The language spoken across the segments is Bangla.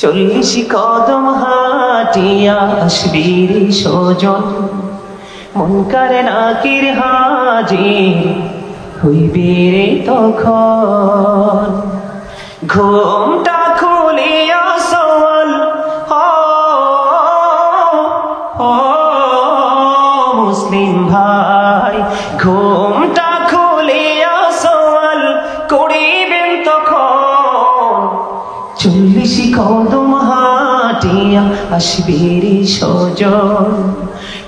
40 কদম হাটিয়া আসবি রে সজন, মুনকার নাকির হাজির হইবে রে তখন। ঘুমটা খুলিয়া সওয়াল মুসলিম ভাই, ঘুমটা খুলিয়া সওয়াল করিবেন তখন। 40 কদম হাটিয়া আসবি রে সজন,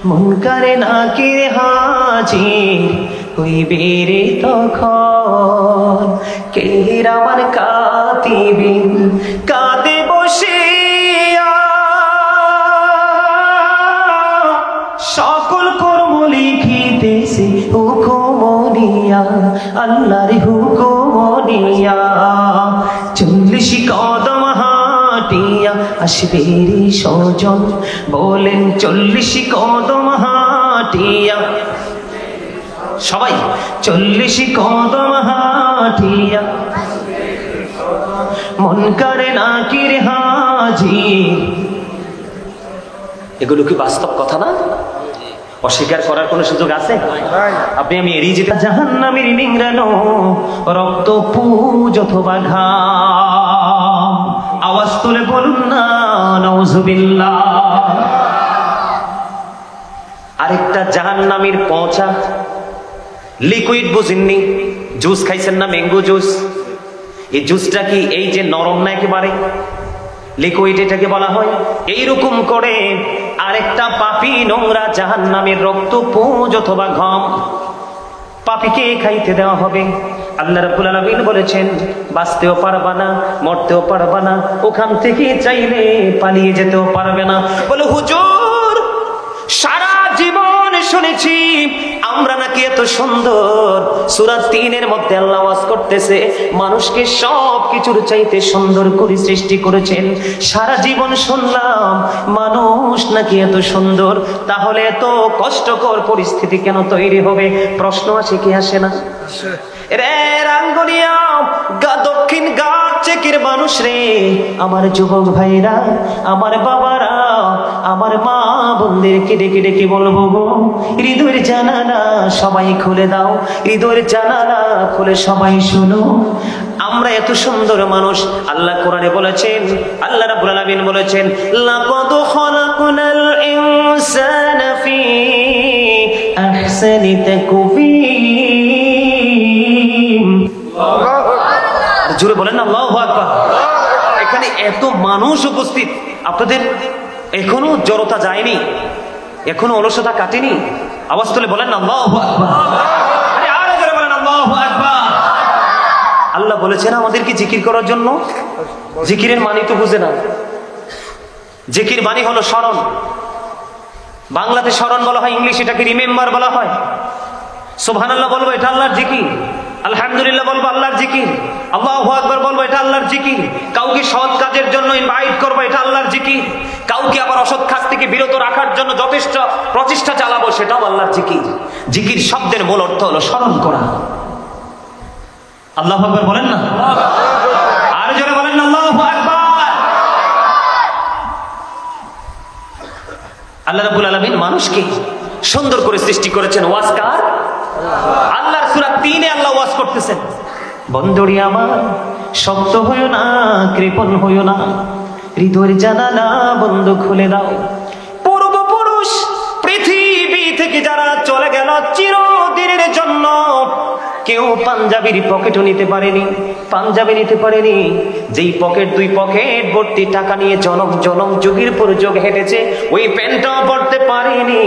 মুনকার নাকির হাজির হইবে রে তখন। কে আমার কাতিবিন কাঁদে বসিয়া, সকল কর্ম লিখিতেছে হুকুম নিয়া, আল্লাহর হুকুম নিয়া। 40 কদম হাটিয়া আসবে রে সজন, বলেন 40 কদম হাটিয়া সবাই। 40 কদম হাটিয়া মুনকার নাকির হাজির। এগুলো কি বাস্তব কথা না? অস্বীকার করার কোন সুযোগ আছে? আপনি আমি এড়িয়ে যেতে। জাহান্নামের নিংড়ানো রক্ত পুজ অথবা ঘাম, আওয়াজ তুলে বলুন না নাউজুবিল্লাহ। আরেকটা জাহান্নামের পচা লিকুইড বুঝেননি? জুস খাইছেন না, ম্যাঙ্গো জুস? এই জুসটা কি এই যে নরম না একেবারে লিকুইড, এটাকে বলা হয়। এইরকম করে আরেকটা পাপী নোংরা জাহান্নামের রক্ত পুঁজ অথবা ঘাম পাপীকে খাইতে দেওয়া হবে। আল্লাহ রাব্বুল আলামিন বলেছেন, বাঁচতেও পারবা না, মরতেও পারবা না, ওখান থেকে চাইলে পালিয়ে যেতেও পারবে না। বলে হুজুর, সারা জীবন শুনেছি আমরা নাকি এত সুন্দর। সূরা ৩-এর মধ্যে আল্লাহ ওয়াজ করতেছে, মানুষকে সব কিছুর চাইতে সুন্দর করে সৃষ্টি করেছেন। সারা জীবন শুনলাম মানুষ নাকি এত সুন্দর, তাহলে এত কষ্টকর পরিস্থিতি কেন তৈরি হবে? প্রশ্ন আসে কি আসে না? রে রাঙ্গুনিয়া দক্ষিণ ঘাট চেকের মানুষ রে, আমার যুবক ভাইরা, আমার বাবারা, আমার মা বোনদেরকে ডেকে ডেকে বলবো গো, হৃদয়ের জানালা সবাই খুলে দাও, হৃদয়ের জানালা খুলে সবাই শোনো। আমরা এত সুন্দর মানুষ। আল্লাহ কোরআনে বলেছেন, আল্লাহ রাব্বুল আলামিন বলেছেন, লাকাদ খালাকনাল ইনসানা ফি আহসানি তাকওয়িম। জোরে বলেন না আল্লাহু আকবার। এখানে এত মানুষ উপস্থিত, আপনাদের এখনো জড়তা যায়নি, এখনো অলসতা কাটেনি? আওয়াজ তুলে বলেন না আল্লাহু আকবার। আরে আরো জোরে বলেন আল্লাহু আকবার। আল্লাহ বলেছেন আমাদেরকে জিকির করার জন্য। জিকিরের মানে তো বুঝে না। জিকির মানে হলো স্মরণ। বাংলাতে স্মরণ বলা হয়, ইংলিশ এটাকে রিমেম্বার বলা হয়। সুবহানাল্লাহ বলবো, এটা আল্লাহর জিকির। আলহামদুলিল্লাহ বলবো, আল্লাহর জিকির। আল্লাহু আকবার বলবো, এটা আল্লাহর জিকির। কাউকে সৎ কাজের জন্য ইনভাইট করবো, এটা আল্লাহর জিকির। কাউকে আবার অসৎ কাজ থেকে বিরত রাখার জন্য যথেষ্ট প্রচেষ্টা চালাবো, সেটাও আল্লাহর জিকির। জিকির শব্দের মূল অর্থ হলো স্মরণ করা। আল্লাহু আকবার বলেন না, আর জোরে বলেন না আল্লাহু আকবার। আল্লাহ রাব্বুল আলামিন মানুষকে সুন্দর করে সৃষ্টি করেছেন। ওয়াজ কার? আল্লাহর সূরা ৩-এ আল্লাহ ওয়াজ করতেছেন, বন্ধুরি আমার শক্ত হইও না, কৃপণ হইও না, হৃদয়ের জানালা বন্ধ খুলে দাও। পূর্বপুরুষ পৃথিবী থেকে যারা চলে গেল চিরদিনের জন্য, কেউ পাঞ্জাবির পকেটও নিতে পারেনি, পাঞ্জাবি নিতে পারেনি। যেই পকেট, 2 পকেট ভর্তি টাকা নিয়ে জনম জনম যুগের পর যুগ হেঁটেছে, ওই প্যান্টটাও পড়তে পারেনি।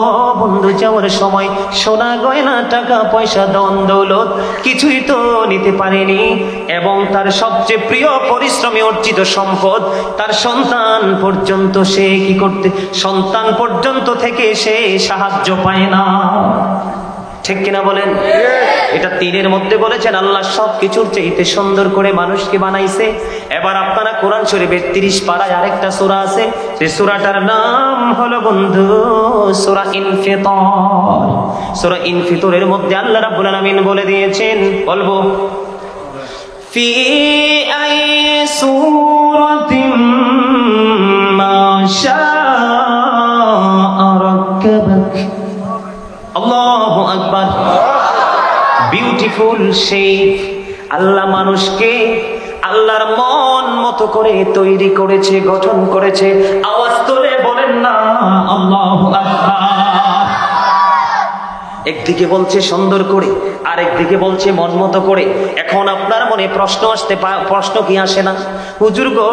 ও বন্ধু, যাওয়ার সময় সোনা গয়না টাকা পয়সা ধন দৌলত কিছুই তো নিতে পারেনি। এবং তার সবচেয়ে প্রিয় পরিশ্রমে অর্জিত সম্পদ তার সন্তান পর্যন্ত সে কি করতে, সন্তান পর্যন্ত থেকে সে সাহায্য পায় না। ঠিক কিনা বলেন? এটা ৩-এর মধ্যে বলেছেন আল্লাহ সবকিছুর চাইতে সুন্দর করে মানুষকে বানাইছে। এবার আপনারা কোরআন শরীফের 30 পারায় আরেকটা সূরা আছে, সেই সূরাটার নাম হলো বন্ধু সূরা ইনফিতার। সূরা ইনফিতারের মধ্যে আল্লাহ রাব্বুল আলামিন বলে দিয়েছেন, বলবো ফি আই সূরাতিন শাআ রাক্কাবাক। আল্লাহু আকবার। Beautiful shape. আল্লাহ মানুষকে আল্লাহর মন মতো করে তৈরি করেছে, গঠন করেছে। আওয়াজ তুলে বলেন না আল্লাহু আকবার। একদিকে বলছে সুন্দর করে, আরেকদিকে বলছে মন মতো করে। এখন আপনার মনে প্রশ্ন কি আসে না? হুজুর গো,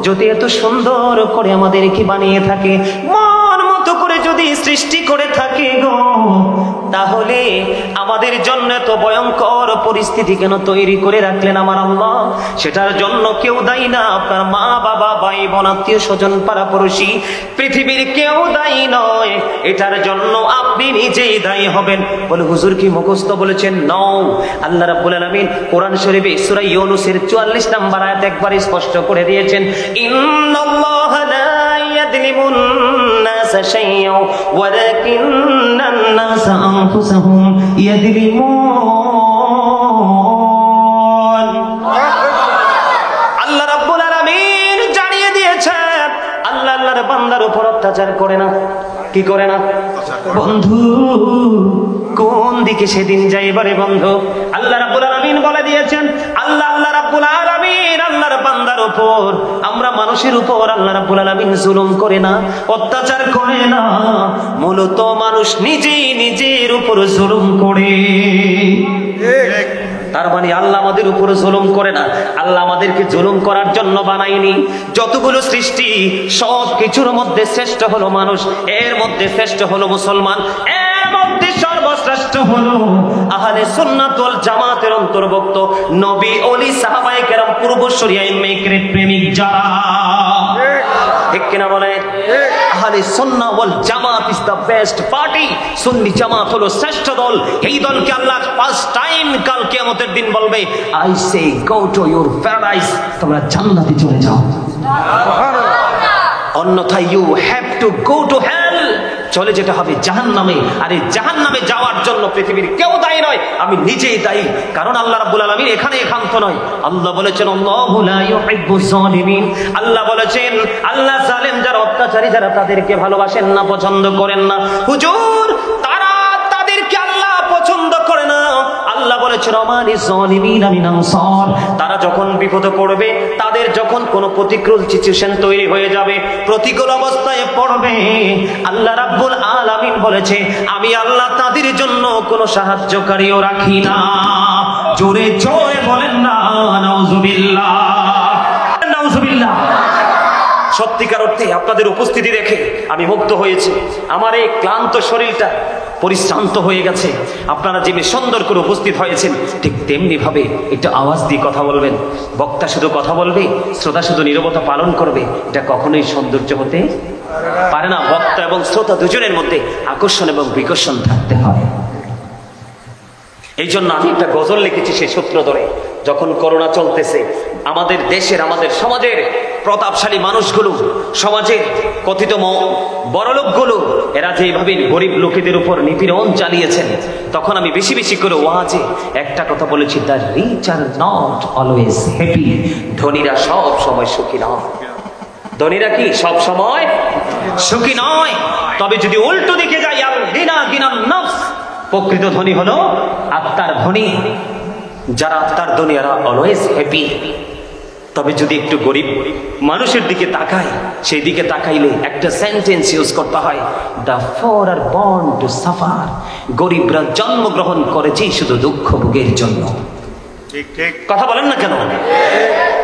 যদি এত সুন্দর করে আমাদেরকে বানিয়ে থাকে, মন মতো করে যদি সৃষ্টি করে থাকে গো, তাহলে আমাদের জন্য তো ভয়ঙ্কর পরিস্থিতি কেন তৈরি করে রাখলেন আমার আল্লাহ? সেটার জন্য কেউ দায়ী না। আপনার মা বাবা, ভাই বোন, আত্মীয় স্বজন, পাড়াপড়শি, পৃথিবীর কেউ দায়ী নয়। এটার জন্য আপনি নিজেই দায়ী হবেন। বলে হুজুর কি মুখস্থ বলেছেন? নও। আল্লাহ রাব্বুল আলামিন কোরআন শরীফে সূরা ইউনূসের ৪৪ নম্বর আয়াত একবার স্পষ্ট করে দিয়েছেন, ইন্নাল্লাহা লা ইয়াযলিমুন নাসা শাইআ ওয়ালাকিন্নান নাসা আনফুসাহুম ইয়াযলিমুন। আল্লাহ রাব্বুল আলামিন জানিয়ে দিয়েছেন, আল্লাহ আল্লাহর বান্দার উপর অত্যাচার করে না। কি করে না বন্ধু? কোন দিকে সেদিন যাইবারে বন্ধু? আল্লাহ রাব্বুল আলামিন বলে দিয়েছেন, আল্লাহ রাব্বুল আলামিন আল্লাহর বান্দার উপর, আমরা মানুষের উপর আল্লাহ রাব্বুল আলামিন জুলুম করে না, অত্যাচার করে না। মূলত মানুষ নিজেই নিজের উপর জুলুম করে। তার মানে আল্লাহ আমাদের উপর জুলুম করে না। আল্লাহ আমাদেরকে জুলুম করার জন্য বানায়নি। যতগুলো সৃষ্টি সব কিছুর মধ্যে শ্রেষ্ঠ হলো মানুষ, এর মধ্যে শ্রেষ্ঠ হলো মুসলমান, এর মধ্যে সর্বশ্রেষ্ঠ হলো আহলে সুন্নাত ওয়াল জামাতের অন্তর্ভুক্ত নবী, ওলি, সাহাবায়ে কেরাম, পূর্বসূরি, আইম্মে কিরাম, প্রেমিক যারা। ঠিক কিনা বলে? আহলে সুন্নাহ ওয়াল জামাত ইজ দ্য বেস্ট পার্টি। সুন্নি জামাত হলো শ্রেষ্ঠ দল। এই দলকে আল্লাহ ফার্স্ট টাইম কাল কিয়ামতের দিন বলবে, I say go to your paradise, তোমরা জান্নাতে চলে যাও। অন্যথায় you have to go to hell, চলে যেতে হবে জাহান্নামে। আর এই জাহান্নামে যাওয়ার জন্য পৃথিবীর কেউ দায়ী নয়, আমি নিজেই দায়ী। কারণ আল্লাহ রাব্বুল আলামিন এখানে একান্ত নয়। আল্লাহ বলেছেন, আল্লাহু লা ইউহিব্বুজ জালিমিন। আল্লাহ বলেছেন, আল্লাহ জালেম যারা, অত্যাচারী যারা, তাদেরকে ভালোবাসেন না, পছন্দ করেন না। হুজুর, তাদেরকে আল্লাহ পছন্দ করে না। আল্লাহ বলেছেন, আমানি জালিমিন মিন আনসার। তারা যখন বিপদে পড়বে, তাদের যখন কোনো প্রতিকূল সিচুয়েশন তৈরি হয়ে যাবে, প্রতিকূল অবস্থায় পড়বে, আল্লাহ রাব্বুল আলামিন বলেছে, আমি আল্লাহ তাদের জন্য কোনো সাহায্যকারীও রাখি না। জোরে জোরে বলেন না নাউজুবিল্লাহ, নাউজুবিল্লাহ। সত্যিকার অর্থে আপনাদের উপস্থিতি দেখে আমি মুগ্ধ হয়েছি। আমার এই ক্লান্ত শরীরটা পরিশ্রান্ত হয়ে গেছে। আপনারা যেভাবে সুন্দর করে উপস্থিত হয়েছেন, ঠিক তেমনি ভাবে একটু আওয়াজ দিয়ে কথা বলবেন। বক্তা শুধু কথা বলবে, শ্রোতা শুধু নীরবতা পালন করবে, এটা কখনোই সৌন্দর্য হতে পারে না। বক্তা এবং শ্রোতা দুজনের মধ্যে আকর্ষণ এবং বিকর্ষণ থাকতে হয়। এই জন্য আমি একটা গজল লিখেছি সেই সূত্র ধরে। যখন করোনা চলতেছে, আমাদের দেশের, আমাদের সমাজের প্রতাপশালী মানুষগুলো, সমাজের কথিত বড়লোকগুলো, এরা যেভাবে গরিব লোকেদের উপর নিপীড়ন চালিয়েছেন, তখন আমি বেশি বেশি করে ওয়াজে একটা কথা বলেছি, the rich are not always happy. ধনীরা সব সময় সুখী নয়। ধনীরা কি সব সময় সুখী নয়? তবে যদি উল্টো দিকে যাই, আল গিনা গিনান নফস, প্রকৃত ধনী হলো আত্মার ধনী। যারা আত্মার ধনী, এরা অলওয়েজ হ্যাপি। তবে যদি একটু গরিব মানুষের দিকে তাকাই, সেই দিকে তাকাইলে একটা সেন্টেন্স ইউজ করতে হয়, the four are born to suffer. গরিবরা জন্মগ্রহণ করেছে শুধু দুঃখ ভোগের জন্য। ঠিক ঠিক কথা বলেন না কেন?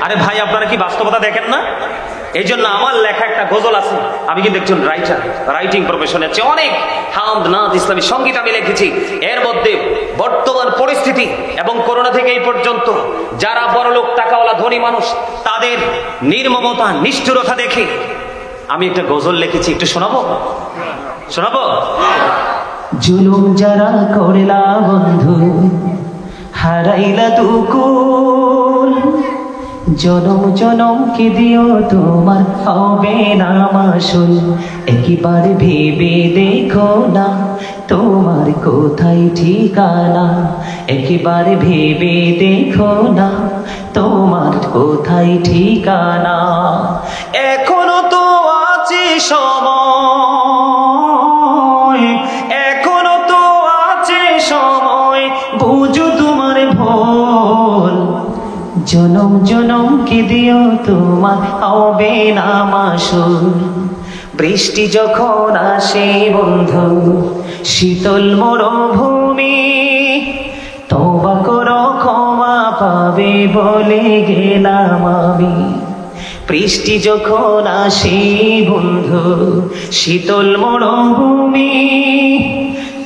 আরে ভাই, আপনারা কি বাস্তবতা দেখেন না? এই জন্য আমার লেখা একটা গজল আছে। আমি কিন্তু একজন রাইটার, রাইটিং প্রফেশনে আছে। অনেক হামদ, নাত, ইসলামী সঙ্গীত আমি লিখেছি। এর মধ্যে বর্তমান পরিস্থিতি এবং করোনা থেকে এই পর্যন্ত যারা বড়লোক, টাকাওয়ালা, ধনী মানুষ, তাদের নির্মমতা, নিষ্ঠুরতা দেখে আমি একটা গজল লিখেছি। একটু শোনাবো? শোনাবো? জুলুম যারা করলা বন্ধু, হারাইলা দুকুল, জনম জনম কি দিও তোমার হবে না মাসুল। একবার ভেবে দেখো না তোমার কোথায় ঠিকানা, একবার ভেবে দেখো না তোমার কোথায় ঠিকানা। এখনো তো আছি জনম কি দিও তোমার হবে না মাসুল। বৃষ্টি যখন আসে বন্ধু শীতল মরুভূমি, তওবা করো ক্ষমা পাবে বলে গেলাম আমি। বৃষ্টি যখন আসে বন্ধু শীতল মরুভূমি,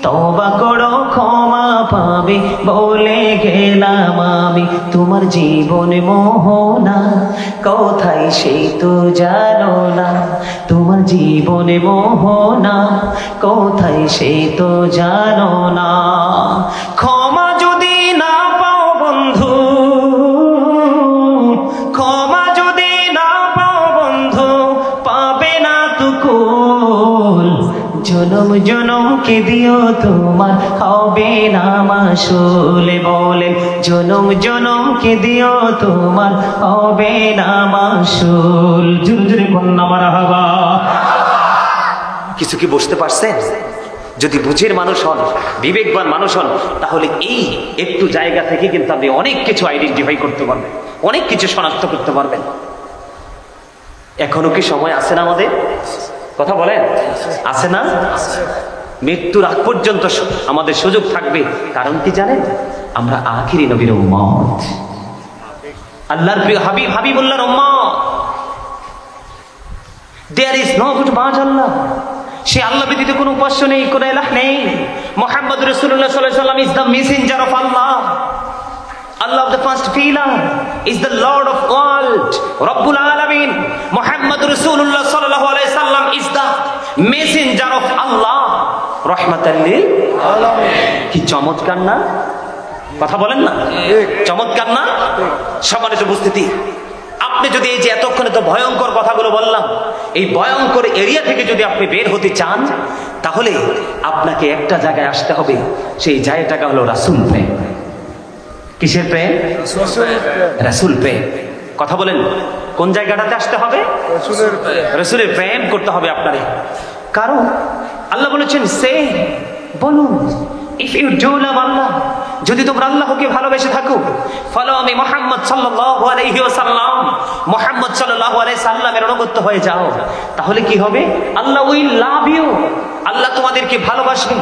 তওবা করো ক্ষমা পাবে বলে গেলাম আমি। তোমার জীবন মোহনা কোথায় সেই তো জানো না, তোমার জীবন মোহনা কোথায় সেই তো জানো না। ক্ষমা যদি না পাও বন্ধু, ক্ষমা যদি না পাও বন্ধু পাবে না তুকুল। জনম জনম কে দিও তোমার হবে না মাসুল। বলেন জনম জনম কে দিও তোমার হবে না মাসুল। জোরে জোরে কন্যা মারহাবা। কিছু কি বুঝতে পারছেন? যদি বুঝের মানুষ হন, বিবেকবান মানুষ হন, তাহলে এই একটু জায়গা থেকে কিন্তু আপনি অনেক কিছু আইডেন্টিফাই করতে পারবেন, অনেক কিছু শনাক্ত করতে পারবেন। এখনো কি সময় আছে না আমাদের? কথা বলেন, আছে না? মৃত্যুর আগ পর্যন্ত আমাদের সুযোগ থাকবে। কারণ কি জানেন? আমরা আখিরি নবীর উম্মত, আল্লাহর প্রিয় হাবিব হাবিবুল্লাহর উম্মত। There is no good but Allah. সে আল্লাহ ব্যতীত কোনো উপাস্য নেই, কোনো ইলাহ নেই। মুহাম্মদ রাসূলুল্লাহ সাল্লাল্লাহু আলাইহি ওয়াসাল্লাম is the messenger of Allah. Allah of the first pillar is the Lord of world, Rabbul Alamin. Muhammad Rasulullah sallallahu alaihi wasallam is the messenger of Allah, rahmatan lil alamin. কি চমৎকার না? কথা বলেন না, চমৎকার না? সম্মানিত উপস্থিতি, আপনি যদি এই যে এতক্ষণে তো ভয়ঙ্কর কথাগুলো বললাম, এই ভয়ঙ্কর এরিয়া থেকে যদি আপনি বের হতে চান, তাহলে আপনাকে একটা জায়গায় আসতে হবে। সেই জায়গাটা হলো রাসূল প্রেম। কিসের প্রেম? রাসূল প্রেম। কথা বলেন, কোন জায়গাটাতে আসতে হবে? রাসূলের প্রেম করতে হবে আপনারে। কারণ আল্লাহ বলেছেন, সে বলুন, ইফ ইউ ডু লাভ আল্লাহ, যদি তোমরা আল্লাহকে ভালোবেসে থাকো, ফলো আমি মুহাম্মদ সাল্লাল্লাহু আলাইহি ওয়াসাল্লাম, মুহাম্মদ সাল্লাল্লাহু আলাইহি সাল্লামের অনুগত হয়ে যাও, তাহলে কি হবে? আল্লাহ উইল লাভ ইউ, আল্লাহ তোমাদেরকে ভালোবাসবেন,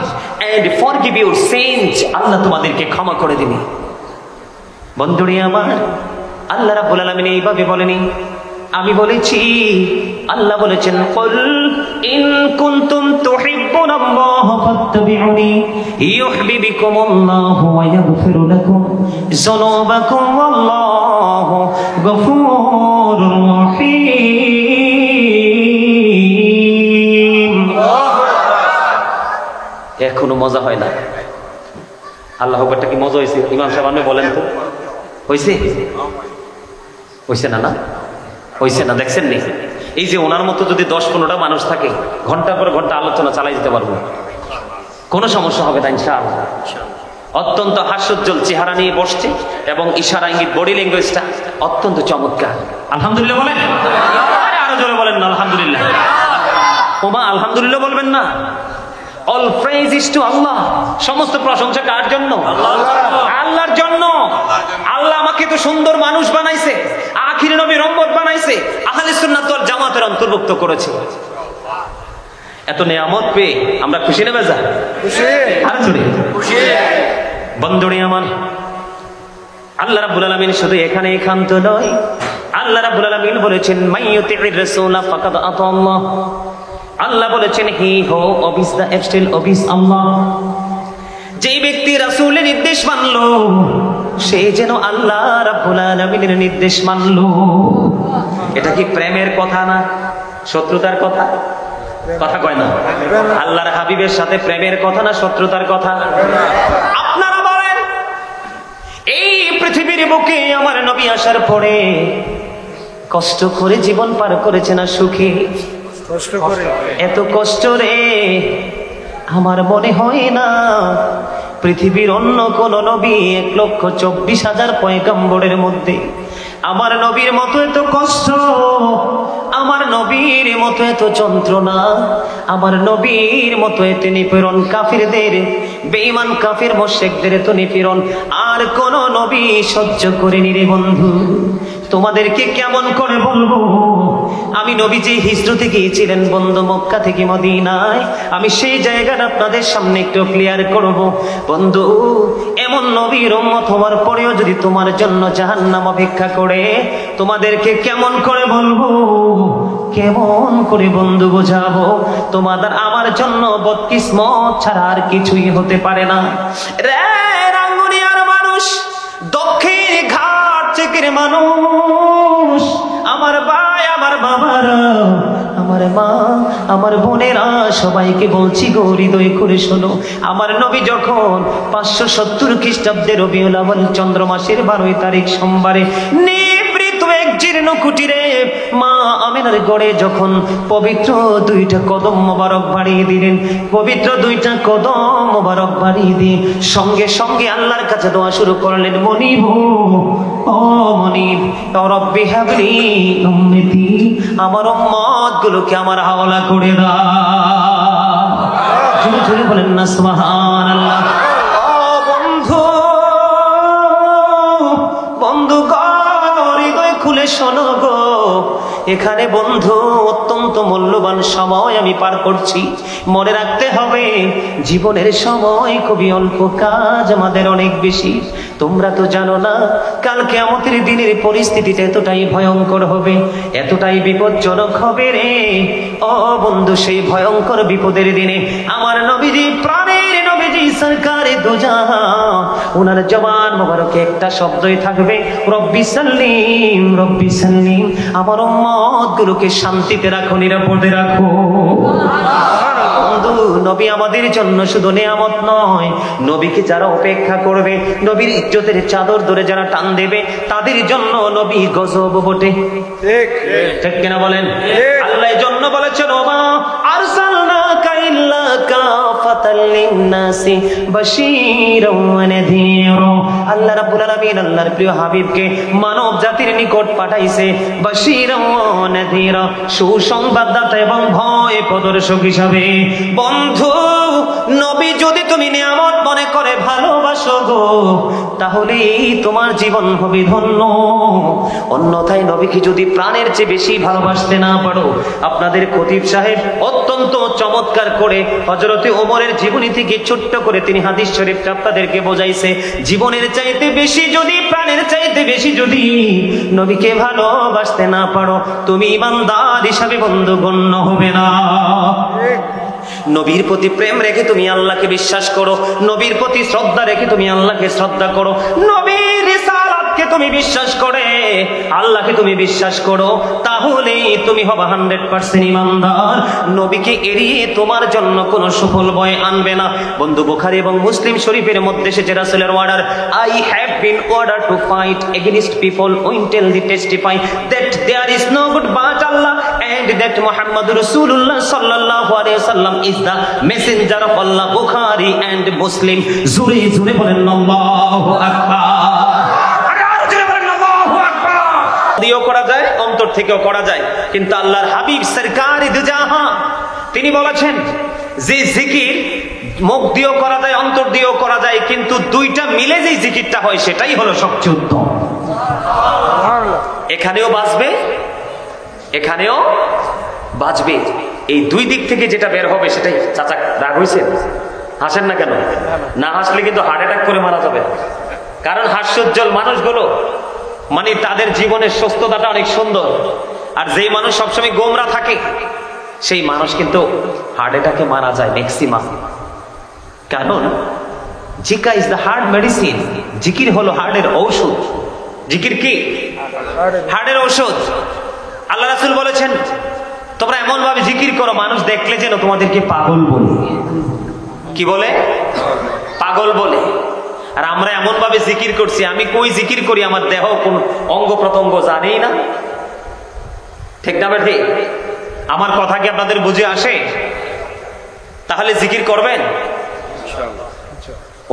এন্ড ফরগিভ ইউর সিনস, আল্লাহ তোমাদেরকে ক্ষমা করে দিবে। বন্ধুরে আমার, আল্লাহ রাব্বুল আলামিন এইভাবে বলেনি, আমি বলেছি। আল্লাহ বলেছেন, কুল ইন কুনতুম তুহিব্বুনাল্লাহ ফাত্তাবিউনি ইউহিব্বুকুমুল্লাহু ওয়া ইয়াগফিরু লাকুম যুনুবাকুম ওয়াল্লাহু গফুরুর রহিম। এখনো মজা হয় না? আল্লাহ আকবারটা কি মজা হয়েছে? ইমাম সাহেব আপনি বলেন তো, হয়েছে? হয়েছে না? না হয়েছে না? দেখছেন নি? এই যে ওনার মতো যদি 10-15টা মানুষ থাকে, ঘন্টা পর ঘন্টা আলোচনা চালাই যেতে পারবো, কোনো সমস্যা হবে না ইনশাআল্লাহ। অত্যন্ত হাস্যোজ্জ্বল চেহারা নিয়ে বসছে এবং ইশারা ইঙ্গিত বডি ল্যাঙ্গুয়েজটা অত্যন্ত চমৎকার। আলহামদুলিল্লাহ বলেন, আরো জোরে বলেন না আলহামদুলিল্লাহ। ওমা আলহামদুলিল্লাহ বলবেন না? অল প্রেজ ইজ টু আল্লাহ। সমস্ত প্রশংসা কার জন্য? আল্লাহর জন্য। আল্লাহ আমাকে তো সুন্দর মানুষ বানাইছে, আখির নবীর উম্মত বানাইছে, আহলে সুন্নাত ওয়াল জামাতের অন্তর্ভুক্ত করেছে। এত নিয়ামত পেয়ে আমরা খুশি না বেজা? খুশি। আর জোরে খুশি। বন্ধুরে আমার, আল্লাহ রাব্বুল আলামিন শুধু এখানে একান্ত নয়, আল্লাহ রাব্বুল আলামিন বলেছেন, মাইয়ুতির রাসূলা ফাকাদ আতাল্লাহ। আল্লাহ বলেছেন, হি হো অবিস দা এফস্টিল অবিস আল্লাহ। যে ব্যক্তি রাসূলের নির্দেশ মানলো, সে যেন আল্লাহ রাব্বুল আলামিনের নির্দেশ মানলো। এটা কি প্রেমের কথা না শত্রুতার কথা? কথা কয় না? আল্লাহর হাবিবের সাথে প্রেমের কথা না শত্রুতার কথা? আপনারা বলেন, এই পৃথিবীর বুকে আমার নবী আসার পরে কষ্ট করে জীবন পার করেছে না সুখে? এত কষ্ট রে, আমার মনে হয় না পৃথিবীর অন্য কোন নবী 1,24,000 পয়গম্বরের মধ্যে আমার নবীর মতো এত কষ্ট, আমার নবীর মতো এত যন্ত্রণা, আমার নবীর মতো এত নিপীড়ন, কাফিরদের, বেঈমান কাফির মুশরিকদের এত নিপীড়ন আর কোন নবী সহ্য করেনি রে বন্ধু। তোমাদেরকে কেমন করে বলবো? আমি নবীজি হিজরতে গিয়েছিলেন বন্ধু মক্কা থেকে মদিনায়, আমি সেই জায়গাটা আপনাদের সামনে একটু ক্লিয়ার করব। বন্ধু, এমন নবীর উম্মত হওয়ার পরেও যদি তোমার জন্য জাহান্নাম অপেক্ষা করে, তোমাদেরকে কেমন করে বলবো, কেমন করে বন্ধু বোঝাবো? তোমাদের আমার জন্য বদকিসমত ছাড়া আর কিছুই হতে পারে না। রে রাঙ্গুনিয়ার মানুষ, দক্ষিণ ঘাট চেকের মানুষ, আমার ভাই, আমার বাবারা, আমার মা, আমার বোনেরা, সবাইকে বলছি গো, হৃদয় করে শোনো। আমার নবী যখন 570 খ্রিস্টাব্দে রবিউল আউয়াল চন্দ্র মাসের 12 তারিখ সোমবারে নিভৃত এক জীর্ণ কুটিরে মা আমিনার গড়ে যখন পবিত্র 2টা কদম মোবারক বাড়িয়ে দিলেন, পবিত্র 2টা কদম মোবারক বাড়িয়ে দিয়ে সঙ্গে সঙ্গে আল্লাহর কাছে দোয়া শুরু করলেন, মনিব, ও মনিব, রব্বি হাবলি উম্মতি, আমার উম্মত গুলোকে আমার হাওলা করে দাও। জোরে জোরে বলেন না সুবহানাল্লাহ। ও বন্ধু, বন্ধু গো, হৃদয় খুলে শোনো গো, এখানে বন্ধু অত্যন্ত মূল্যবান সময় আমি পার করছি। মনে রাখতে হবে জীবনের সময় খুবই অল্প, কাজ আমাদের অনেক বেশি। তোমরা তো জানো না কাল কিয়ামতের দিনের পরিস্থিতিটা এতটাই ভয়ঙ্কর হবে, এতটাই বিপজ্জনক হবে রে। ও বন্ধু, সেই ভয়ঙ্কর বিপদের দিনে আমার নবীজি, প্রাণের নবীজি সরকারে দো জাহান, ওনার জবান মোবারকে একটা শব্দই থাকবে, রব্বি সাল্লিম, রব্বি সাল্লিম, আমার উম্মত গুলোকে শান্তিতে রাখো, নিরাপদে রাখো। বন্ধু, নবী আমাদের জন্য শুধু নিয়ামত নয়, নবীকে যারা উপেক্ষা করবে, নবীর ইজ্জতের চাদর ধরে যারা টান দেবে, তাদের জন্য নবী গজব বটে। ঠিক কিনা বলেন? আল্লাহ জন্য বলেছেন, ওমা আরসালনাকা ইল্লা কাফাতাল লিন্নাসি বাশীরাও ওয়া নাযীরা। আল্লাহ রাব্বুল আলামিন আল্লাহর প্রিয় হাবিবকে মানব জাতির নিকট পাঠাইছে বাশীরাও ওয়া নাযীরা, সুসংবাদদাতা এবং ভয় প্রদর্শক হিসাবে। বন্ধু, নবী যদি তুমি নিয়ামত মনে করে ভালোবাসো গো, তাহলে তোমার জীবন হবে ধন্য। অন্যথায় নবীকে যদি প্রাণের চেয়ে বেশি ভালোবাসতে না পারো, আপনাদের খতিব সাহেব অত্যন্ত চমৎকার করে হযরতে ওমরের জীবনী থেকে ছোট্ট করে তিনি হাদিস শরীফটা আপনাদেরকে বোঝাইছে। জীবনের চাইতে বেশি যদি, প্রাণের চাইতে বেশি যদি নবীকে ভালোবাসতে না পারো, তুমি ঈমানদার হিসাবে বন্ধু গণ্য হবে না। নবীর প্রতি প্রেম রেখে তুমি আল্লাহকে বিশ্বাস করো, নবীর প্রতি শ্রদ্ধা রেখে তুমি আল্লাহকে শ্রদ্ধা করো, নবীর রিসালাতকে তুমি বিশ্বাস করে আল্লাহকে তুমি বিশ্বাস করো, তাহলে তুমি হবে 100% ঈমানদার। নবীকে এড়িয়ে তোমার জন্য কোনো সুফল বয়ে আনবে না। বন্ধু, বুখারী এবং মুসলিম শরীফের মধ্যে এসেছে রাসূলের order, I have been order to fight against people who tell the testify that there is no good but Allah and that Muhammadur Rasulullah sallallahu alaihi wasallam is the messenger of Allah. Bukhari and Muslim। জোরে জোরে বলেন আল্লাহু আকবার। আরে আর জোরে বলেন আল্লাহু আকবার। দিও করা যায়, অন্তর থেকেও করা যায়, কিন্তু আল্লাহর হাবিব সরকারে দো জাহান তিনি বলেছেন যে জিকির মুখ দিয়েও করা যায়, অন্তর দিয়েও করা যায়, কিন্তু দুইটা মিলে যে জিকিরটা হয় সেটাই হলো সবচেয়ে উত্তম। এখানেও বাঁচবে, এখানেও বাঁচবে। এই দুই দিক থেকে যেটা বের হবে সেটাই। চাচা রাগ হয়েছে? হাসেন না কেন? না হাসলে কিন্তু হার্ট অ্যাটাক করে মারা যাবে। কারণ হাস্যোজ্জ্বল মানুষগুলো মানে তাদের জীবনের সুস্থতাটা অনেক সুন্দর, আর যেই মানুষ সবসময় গোমরা থাকে সেই মানুষ কিন্তু হার্ট অ্যাটাকে মারা যায় ম্যাক্সিমাম। কারণ Zika is the heart medicine, জিকির হলো হার্টের ঔষধ। জিকির কি? হার্টের ঔষধ। আল্লাহ রাসূল বলেছেন, তোমরা এমন ভাবে জিকির করো মানুষ দেখলে যেন তোমাদেরকে পাগল বলে। কি বলে? পাগল বলে। আর আমরা এমন ভাবে জিকির করছি, আমি কই জিকির করি আমার দেহ কোন অঙ্গ প্রত্যঙ্গ জানেই না। ঠিক না বেঠি? আমার কথা কি আপনাদের বুঝে আসে? তাহলে জিকির করবেন?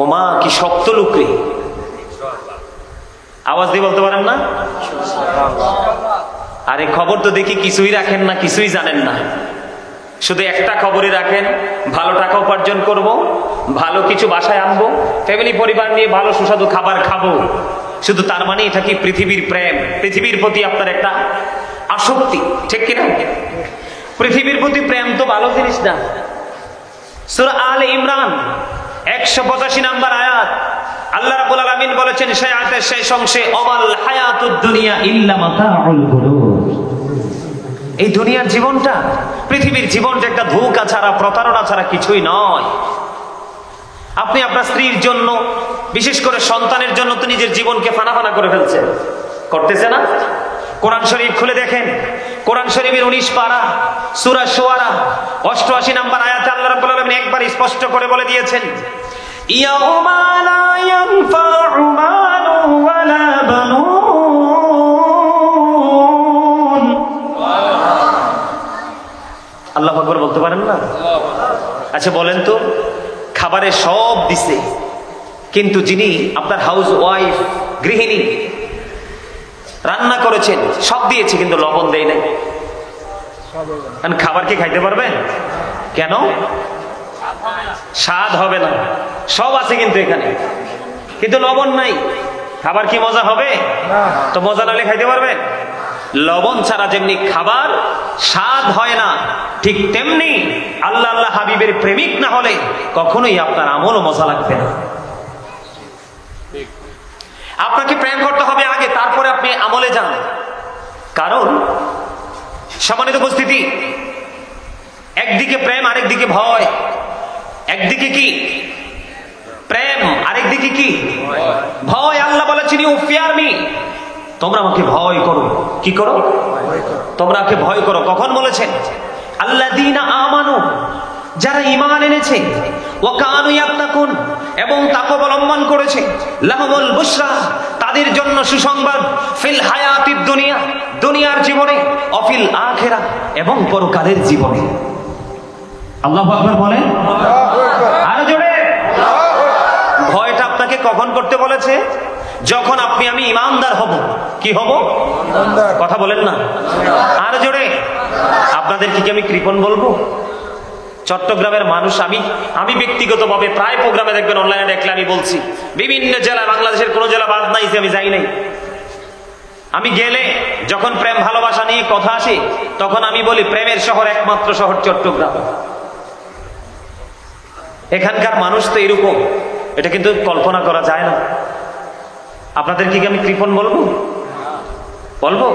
ওমা কি শক্ত লুকরি, আওয়াজ দিয়ে বলতে পারেন না? আরে খবর তো দেখি কিছুই রাখেন না, কিছুই জানেন না, শুধু একটা খবরই রাখেন, ভালো টাকা উপার্জন করব, ভালো কিছু বাসায় আনবো, ফ্যামিলি পরিবার নিয়ে ভালো সুস্বাদু খাবার খাবো, শুধু তার মানে এটা কি পৃথিবীর প্রেম, পৃথিবীর প্রতি আপনার একটা আসক্তি, ঠিক কিনা? পৃথিবীর প্রতি প্রেম তো ভালো জিনিস না। সূরা আলে ইমরান 185 নম্বর আয়াত, আল্লাহ রাব্বুল আলামিন বলেছেন সেই আয়াতের শেষ অংশে, অমাল হায়াতুদ দুনিয়া ইল্লা মাতাউল গুরুর। এই দুনিয়ার জীবনটা, পৃথিবীর জীবনটা একটা ধোঁকা ছাড়া, প্রতারণা ছাড়া কিছুই নয়। আপনি আপনার স্ত্রীর জন্য, বিশেষ করে সন্তানের জন্য তো নিজের জীবনকে ফানা করে ফেলছেন, করতেছে না? কোরআন শরীফ খুলে দেখেন, কোরআন শরীফের 19 পারা সূরা শুআরা 88 নম্বর আয়াতে আল্লাহ রাব্বুল আলামিন একবার স্পষ্ট করে বলে দিয়েছেন, ইয়াউমা লা ইয়ানফাউ মালু ওয়ালা বানুন। আল্লাহু আকবার বলতে পারেন না? আচ্ছা বলেন তো, খাবারে সব দিছে, কিন্তু যিনি আপনার হাউস ওয়াইফ, গৃহিণী, রান্না করেছেন, সব দিয়েছে কিন্তু লবণ দেয় নাই, খাবার কি খাইতে পারবেন? কেন? স্বাদ হবে না। সব আছে কিন্তু এখানে, কিন্তু লবণ নাই, খাবার কি মজা হবে? তো মজা নালে খাইতে পারবেন? লবণ ছাড়া যেমনি খাবার স্বাদ হয় না, ঠিক তেমনি আল্লাহ আল্লাহ হাবিবের প্রেমিক না হলে কখনোই আপনার আমলও মজা লাগবে না। আপনাকে প্রেম করতে হবে আগে, তারপরে আপনি আমলে যান। কারণ সম্মানিত উপস্থিতি, একদিকে প্রেম, আরেকদিকে ভয়। একদিকে কি প্রেম, আরেকদিকে কি ভয়। আল্লাহ বলেছেন ইউ ফিয়ার মি, তোমরা আমাকে ভয় করো। কি করো? তোমরা আমাকে ভয় করো। কখন বলেছেন? আল্লাযীনা আমানু, যারা ঈমান এনেছে, ওয়া কানু ইয়াত্তাকুন, এবং তাকওয়া অবলম্বন করেছে, লাহুমুল বুশরা, তাদের জন্য সুসংবাদ, ফিল হায়াতিদ দুনিয়া, দুনিয়ার জীবনে, অফিল আখিরাহ, এবং পরকালের জীবনে। আল্লাহু আকবার বলেন, আরো জোরে। ভয়টা আপনাকে কখন করতে বলেছে? যখন আপনি আমি ইমানদার হব। কি হব? কথা বলেন না, আরো জোরে। আপনাদের কি আমি কৃপণ বলবো? চট্টগ্রামের মানুষ, আমি ব্যক্তিগতভাবে প্রায় প্রোগ্রামে দেখবেন, অনলাইনে দেখলে আমি বলছি, বিভিন্ন জেলা, বাংলাদেশের কোন জেলা বাদ নাই যে আমি যাই নাই। আমি গেলে যখন প্রেম ভালোবাসা নিয়ে কথা আসে, তখন আমি বলি প্রেমের শহর, একমাত্র শহর চট্টগ্রাম। এখানকার মানুষ তো এরকম, এটা কিন্তু কল্পনা করা যায় না। আপনাদের কি আমি কৃপণ বলবো? বলবো?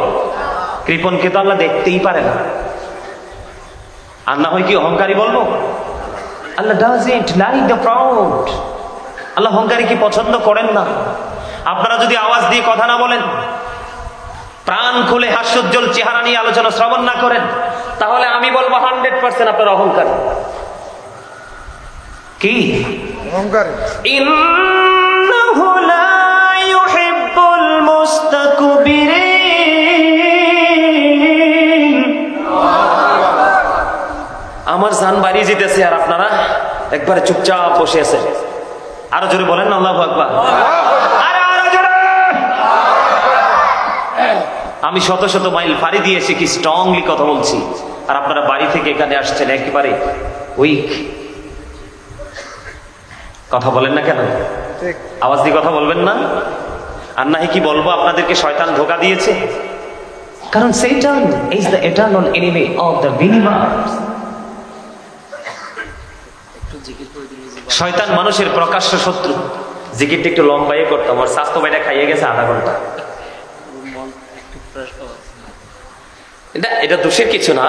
কৃপণকে তো আল্লাহ দেখতেই পারে না। আর না হয় কি অহংকারী বলবো? আল্লাহ doesn't like the proud. আল্লাহ অহংকারী কি পছন্দ করেন না। আপনারা যদি আওয়াজ দিয়ে কথা না বলেন, প্রাণ খুলে হাস্যোজ্জ্বল চেহারা নিয়ে আলোচনা শ্রবণ না করেন, তাহলে আমি বলবো 100% আপনারা অহংকারী। কি অহংকারী? ইন্নাহু লা ইউহিব্বুল মুস্তাকবিরিন। আমার জান বাড়ি যেতেছে আর আপনারা একবারে চুপচাপ বসে আছেন। আরো জোরে বলেন না আল্লাহু আকবার। আরো জোরে। আমি শত শত মাইল পাড়ি দিয়ে এসে কি স্ট্রংলি কথা বলছি, আর আপনারা বাড়ি থেকে এখানে আসছেন একেবারে উইক। কথা বলেন না কেন? আওয়াজ দিয়ে কথা বলবেন না? আর নাহি কি বলবো আপনাদেরকে শয়তান ধোঁকা দিয়েছে? কারণ Satan is the eternal enemy of the believers. শয়তান মানুষের প্রকাশ্য শত্রু। জিকিরটা একটু লম্বাই করতাম, আমার স্বাস্থ্য ভাইটা খাইয়ে গেছে আধা ঘন্টা। এটা দোষের কিছু না,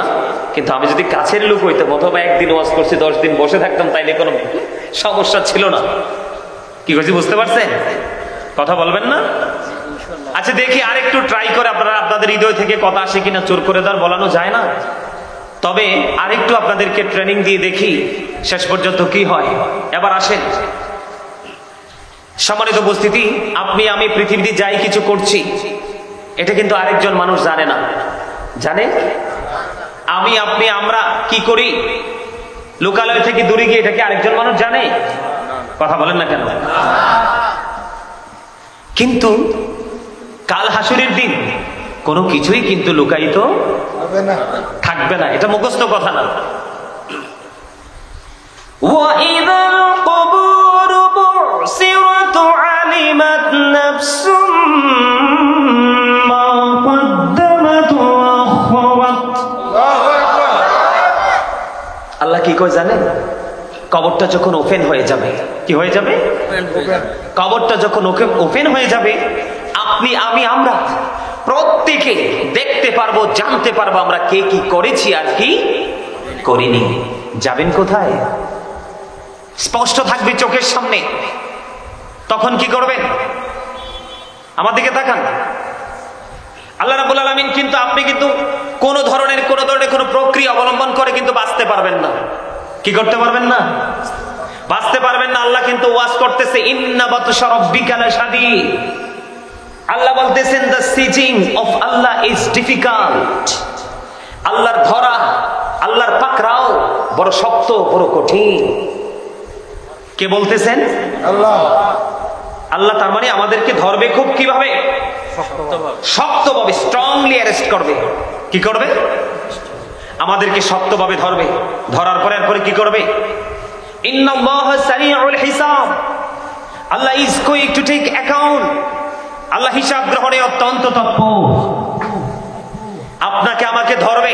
কিন্তু আমি যদি কাছের লোক হইতাম, অথবা একদিন ওয়াজ করছি 10 দিন বসে থাকতাম, তাইলে কোনো সমস্যা ছিল না। কি করছি বুঝতে পারছেন? কথা বলবেন না? আচ্ছা দেখি আরেকটু ট্রাই করে আপনারা, আপনাদের হৃদয় থেকে কথা আসে কিনা। জোর করে তার বলানো যায় না, তবে আরেকটু আপনাদেরকে ট্রেনিং দিয়ে দেখি শেষ পর্যন্ত কি হয়। এবার আসেন, সম্মানিত উপস্থিতি, আপনি আমি পৃথিবীতে যাই কিছু করছি, এটা কিন্তু আরেকজন মানুষ জানে না। জানে? আমি আপনি আমরা কি করি লোকালয় থেকে দূরে গিয়ে, এটা কি আরেকজন মানুষ জানে? কথা বলেন না কেন? কিন্তু কাল হাসুরের দিন কোনো কিছুই কিন্তু লুকায়িত থাকবে না। এটা মুখস্থ কথা না। وَإِذَا الْقُبُورُ بُعْثِرَتْ عَلِمَتْ نَفْسٌ নাফসুম মা কদ্দামাত ওয়া আখরাত। আল্লাহ কি কয় জানেন? কবরটা যখন ওপেন হয়ে যাবে, কি হয়ে যাবে? কবরটা যখন ওপেন হয়ে যাবে, আপনি আমি আমরা প্রত্যেকে দেখতে পারবো, জানতে পারবো আমরা কে কি করেছি আর কি করিনি। যাবেন কোথায়? স্পষ্ট থাকবে চোখের সামনে। তখন কি করবেন? আমার দিকে তাকান। আল্লাহ রাব্বুল আলামিন কিন্তু আপনি কিন্তু কোন ধরনের কোনো প্রক্রিয়া অবলম্বন করে কিন্তু বাঁচতে পারবেন না। কি করতে পারবেন না? বাঁচতে পারবেন না। আল্লাহ কিন্তু ওয়াজ করতেছে, ইন্না বাতশা রাব্বিকা লাশাদীদ। আল্লাহ বলতেছেন, the seizing of Allah is difficult. আল্লাহর ধরা, আল্লাহর পাকড়াও বড় শক্ত, বড় কঠিন। কে বলতেছেন? আল্লাহ। আল্লাহ তার মানে আমাদেরকে ধরবে খুব কিভাবে? শক্তভাবে, স্ট্রংলি অ্যারেস্ট করবে। কি করবে? আমাদেরকে শক্তভাবে ধরবে। ধরার পরে এরপরে কি করবে? ইন্নাল্লাহা সারিউল হিসাব। Allah is going to take account. Allah হিসাব গ্রহণে অত্যন্ত তৎপর। আপনাকে আমাকে ধরবে,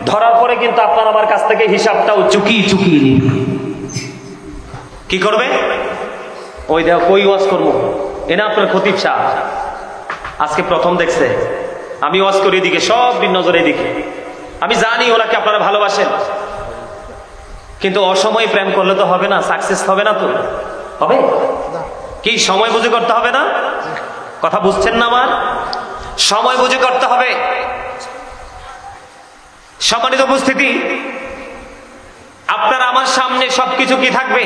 ধরার পরে কিন্তু আপনার আমার কাছ থেকে হিসাবটাও চুকিয়ে চুকিয়ে নিবে। কি করবে? ওই দেখো কই ওয়াজ করবো, এনা আপনার খতিব সাহেব আজকে প্রথম দেখছে। আমি ওয়াজ করি এদিকে, সব দিন নজরে এদিকে। আমি জানি ওনাকে আপনারা ভালোবাসেন, কিন্তু অসময়ে প্রেম করলে তো হবে না, সাকসেস হবে না। তো হবে কি? সময় বুঝে করতে হবে না? কথা বুঝছেন না আমার? সময় বুঝে করতে হবে। সম্মানিত উপস্থিতি, আপনার আমার সামনে সবকিছু কি থাকবে?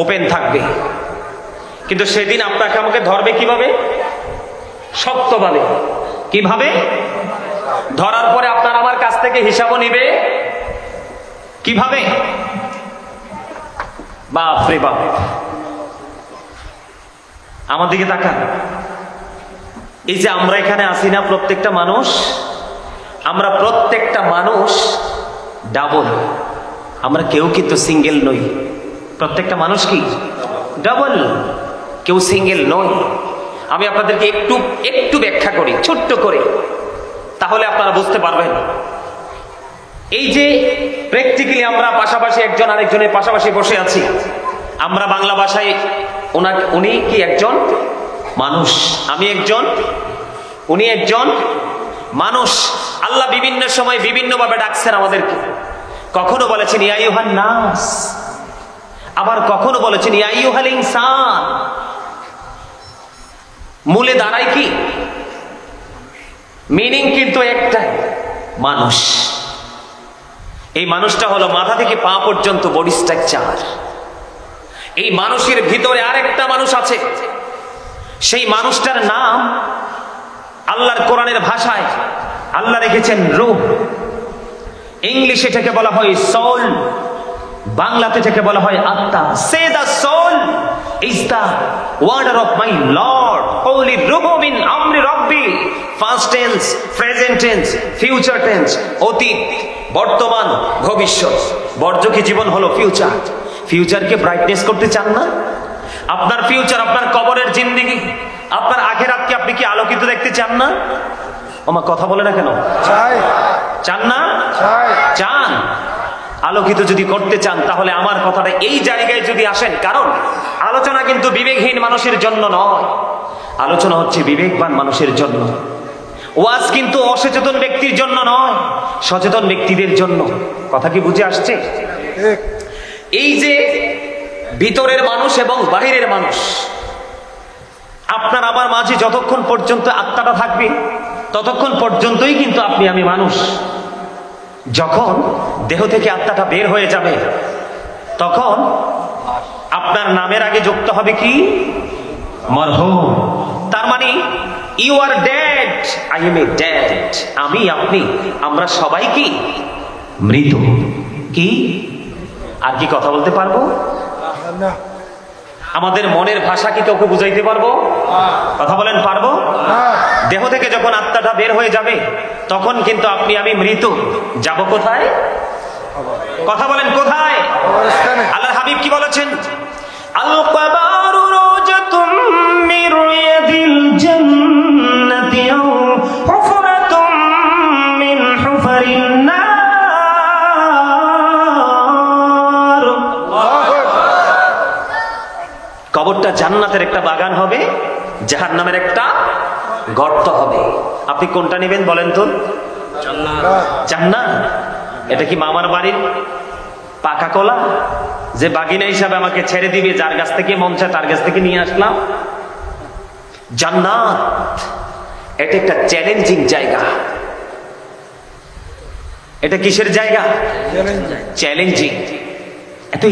ওপেন থাকবে। কিন্তু সেদিন আপনাকে আমাকে ধরবে কিভাবে? শক্তভাবে। কিভাবে? ধরার পরে আপনার আমার কাছ থেকে হিসাবও নিবে কিভাবে? বাপ রে বাপ। আমার দিকে তাকান। এই যে আমরা এখানে আছি না, প্রত্যেকটা মানুষ, আমরা প্রত্যেকটা মানুষ ডাবল। আমরা কেউ কিন্তু সিঙ্গেল নই। প্রত্যেকটা মানুষ কি ডাবল, কেউ সিঙ্গেল নই। আমি আপনাদেরকে একটু একটু ব্যাখ্যা করি ছোট্ট করে, তাহলে আপনারা বুঝতে পারবেন। এই যে প্র্যাকটিক্যালি আমরা পাশাপাশি একজন আরেকজনের পাশাপাশি বসে আছি, আমরা বাংলা ভাষায় উনি কি একজন মানুষ, আমি একজন, উনি একজন মানুষ। আল্লাহ বিভিন্ন সময় বিভিন্ন ভাবে ডাকছেন আমাদেরকে। কখনো বলেছেন ইয়া আইয়ুহান নাস, আবার কখনো বলেছেন ইয়া আইয়ুহাল ইনসান। মূলে দাঁড়ায় কি? মিনিং কিন্তু একটাই, মানুষ। এই মানুষটা হলো মাথা থেকে পা পর্যন্ত বডি স্ট্রাকচার। এই মানুষের ভিতরে আরেকটা মানুষ আছে, সেই মানুষটার নাম আল্লাহর কোরআনের ভাষায় আল্লাহ রেখেছেন রূহ। ইংলিশে এটাকে বলা হয় সোল, বাংলাতে এটাকে বলা হয় আত্মা। Say the soul is the order of my lord, holy রূহ মিন আমরি রব্বি। First tense, present tense, future tense, অতীত, বর্তমান, ভবিষ্যৎ। বর্জকি জীবন হলো ফিউচার। ফিউচারকে ব্রাইটনেস করতে চান না? আপনার ফিউচার, আপনার কবরের জিন্দেগি, আপনার আখিরাতকে আপনি কি আলোকিত দেখতে চান না? আমার কথা বলে না কেন? চান না? চান। আলোকিত যদি করতে চান, তাহলে আমার কথাটা এই জায়গায় যদি আসেন, কারণ আলোচনা কিন্তু বিবেকহীন মানুষের জন্য নয়, আলোচনা হচ্ছে বিবেকবান মানুষের জন্য। ওয়াজ কিন্তু অসচেতন ব্যক্তির জন্য নয়, সচেতন ব্যক্তিদের জন্য। কথা কি বুঝে আসছে? এই যে ভিতরের মানুষ এবং বাহিরের মানুষ, আপনার আমার মাঝে যতক্ষণ পর্যন্ত আত্মাটা থাকবে ততক্ষণ পর্যন্তই কিন্তু আপনি আমি মানুষ। যখন দেহ থেকে আত্মাটা বের হয়ে যাবে, তখন আপনার নামের আগে যুক্ত হবে কি? মরহুম। তার মানে you are dead, I am a dead. আমি, আপনি, আমরা সবাই কি মৃত। কি আর কি কথা বলতে পারবো? আমাদের মনের ভাষা কি কাউকে বুঝাইতে পারবো? কথা বলেন, পারবো? দেহ থেকে যখন আত্মাটা বের হয়ে যাবে, তখন কিন্তু আপনি আমি মৃত। যাব কোথায়? কথা বলেন, কোথায়? আল্লাহর হাবিব কি বলেছেন? আল কবরু রাওজাতুম মির রিয়াদিল কোনটা জান্নাতের একটা বাগান হবে, জাহান্নামের একটা গর্ত হবে? আপনি কোনটা নেবেন বলেন তো? জান্নাত। এটা কি মামার বাড়ির পাকা কলা যে বাগিনা হিসাবে আমাকে ছেড়ে দিবে, যার কাছ থেকে মন চায় তার কাছ থেকে নিয়ে আসলাম? জান্নাত এটা একটা চ্যালেঞ্জিং জায়গা। এটা কিসের জায়গা? চ্যালেঞ্জিং। এত